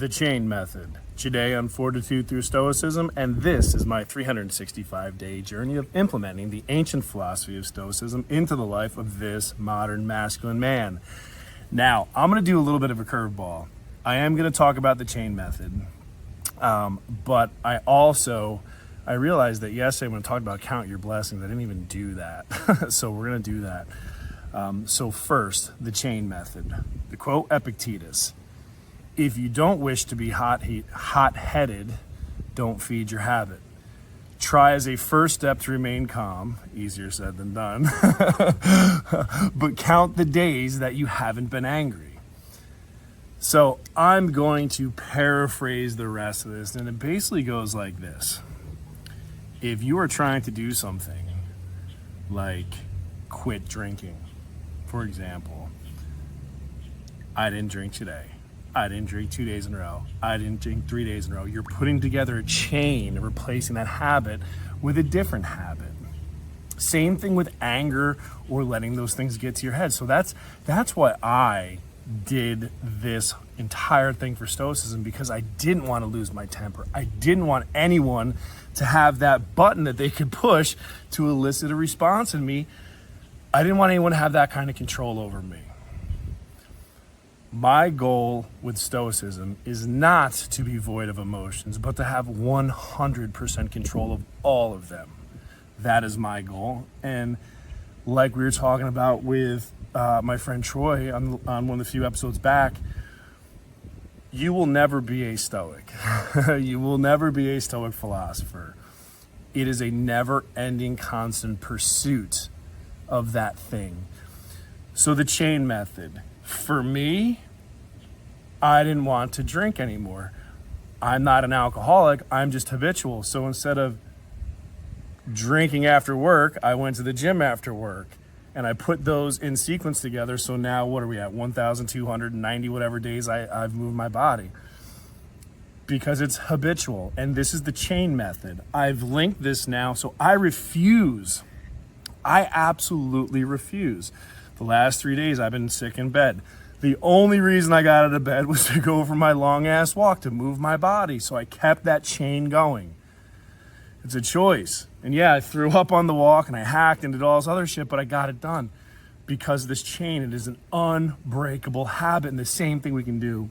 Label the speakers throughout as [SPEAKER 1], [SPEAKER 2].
[SPEAKER 1] The Chain Method. Today on Fortitude Through Stoicism, and this is my 365-day journey of implementing the ancient philosophy of Stoicism into the life of this modern masculine man. Now, I'm going to do a little bit of a curveball. I am going to talk about the Chain Method, but I realized that yesterday when I talked about count your blessings, I didn't even do that. So we're going to do that. So first, the Chain Method. The quote Epictetus: "If you don't wish to be hot-headed, don't feed your habit. Try as a first step to remain calm," easier said than done, "but count the days that you haven't been angry." So I'm going to paraphrase the rest of this, and it basically goes like this. If you are trying to do something like quit drinking, for example, I didn't drink today. I didn't drink 2 days in a row. I didn't drink 3 days in a row. You're putting together a chain, replacing that habit with a different habit. Same thing with anger or letting those things get to your head. So that's why I did this entire thing for Stoicism, because I didn't want to lose my temper. I didn't want anyone to have that button that they could push to elicit a response in me. I didn't want anyone to have that kind of control over me. My goal with Stoicism is not to be void of emotions, but to have 100% control of all of them. That is my goal. And like we were talking about with my friend Troy on one of the few episodes back, you will never be a Stoic. You will never be a Stoic philosopher. It is a never-ending, constant pursuit of that thing. So the Chain Method. For me, I didn't want to drink anymore. I'm not an alcoholic, I'm just habitual. So instead of drinking after work, I went to the gym after work, and I put those in sequence together. So now what are we at? 1,290 whatever days I've moved my body, because it's habitual. And this is the Chain Method. I've linked this now. So I absolutely refuse. The last 3 days I've been sick in bed. The only reason I got out of bed was to go for my long ass walk, to move my body. So I kept that chain going. It's a choice. And yeah, I threw up on the walk and I hacked and did all this other shit, but I got it done because this chain, it is an unbreakable habit. And the same thing we can do.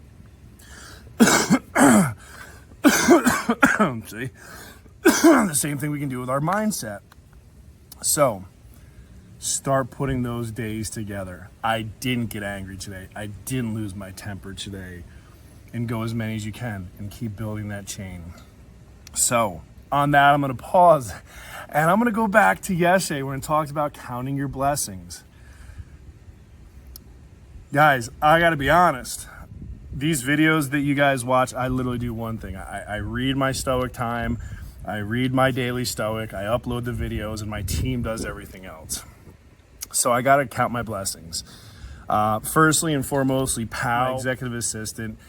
[SPEAKER 1] See? The same thing we can do with our mindset. So start putting those days together. I didn't get angry today. I didn't lose my temper today. And go as many as you can and keep building that chain. So on that, I'm going to pause and I'm going to go back to yesterday when it talked about counting your blessings. Guys, I got to be honest. These videos that you guys watch, I literally do one thing. I read my Stoic time. I read my daily Stoic. I upload the videos, and my team does everything else. So I got to count my blessings. Firstly and foremostly, Pal, my executive assistant,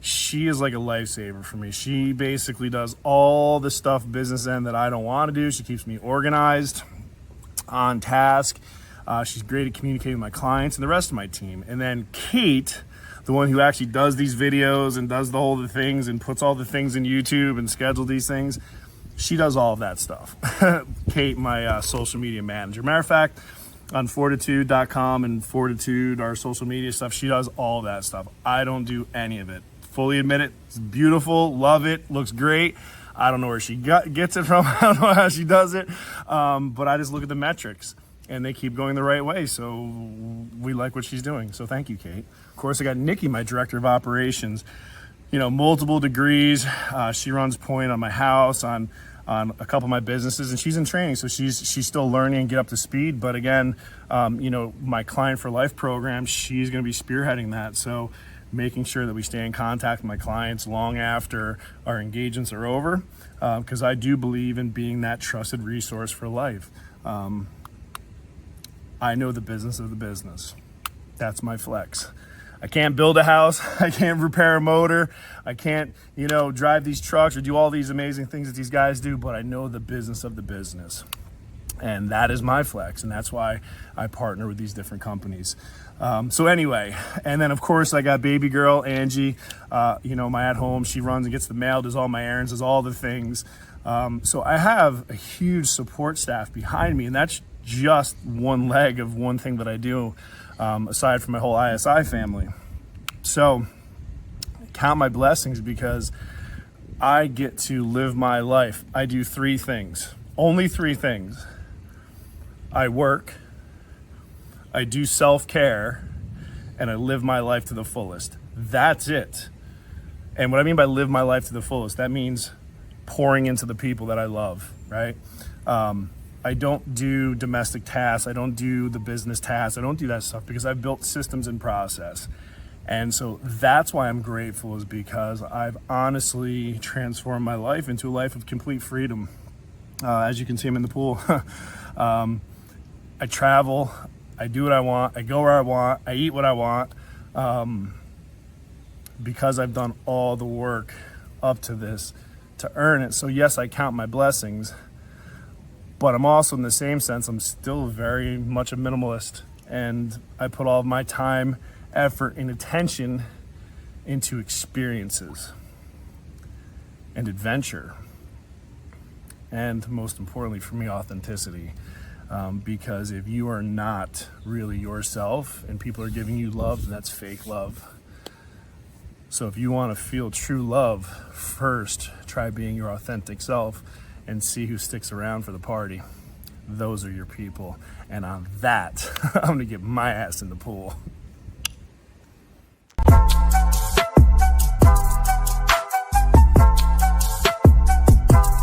[SPEAKER 1] she is like a lifesaver for me. She basically does all the stuff business end that I don't want to do. She keeps me organized, on task. She's great at communicating with my clients and the rest of my team. And then Kate, the one who actually does these videos and does all the things and puts all the things in YouTube and schedules these things, she does all of that stuff. Kate, my social media manager. Matter of fact, on Fortitude.com and Fortitude, our social media stuff, she does all that stuff. I don't do any of it. Fully admit it. It's beautiful. Love it. Looks great. I don't know where she gets it from. I don't know how she does it. But I just look at the metrics, and they keep going the right way. So we like what she's doing. So thank you, Kate. Of course, I got Nikki, my director of operations. Multiple degrees. She runs point on my house, on a couple of my businesses, and she's in training, so she's still learning and get up to speed. But again, my Client for Life program, she's going to be spearheading that. So making sure that we stay in contact with my clients long after our engagements are over, because I do believe in being that trusted resource for life. I know the business of the business. That's my flex. I can't build a house. I can't repair a motor. I can't, drive these trucks or do all these amazing things that these guys do, but I know the business of the business. And that is my flex, and that's why I partner with these different companies. So anyway, and then of course I got baby girl Angie, my at home. She runs and gets the mail, does all my errands, does all the things. So I have a huge support staff behind me, and that's just one leg of one thing that I do, aside from my whole ISI family. So I count my blessings because I get to live my life. I do three things, only three things. I work, I do self-care, and I live my life to the fullest. That's it. And what I mean by live my life to the fullest, that means pouring into the people that I love, right? I don't do domestic tasks. I don't do the business tasks. I don't do that stuff because I've built systems and process. And so that's why I'm grateful, is because I've honestly transformed my life into a life of complete freedom. As you can see, I'm in the pool. I travel, I do what I want, I go where I want, I eat what I want, because I've done all the work up to this to earn it. So yes, I count my blessings, but I'm also, in the same sense, I'm still very much a minimalist, and I put all of my time, effort, and attention into experiences and adventure, and most importantly for me, authenticity. Because if you are not really yourself and people are giving you love, then that's fake love. So if you want to feel true love, first try being your authentic self and see who sticks around for the party. Those are your people. And on that, I'm going to get my ass in the pool.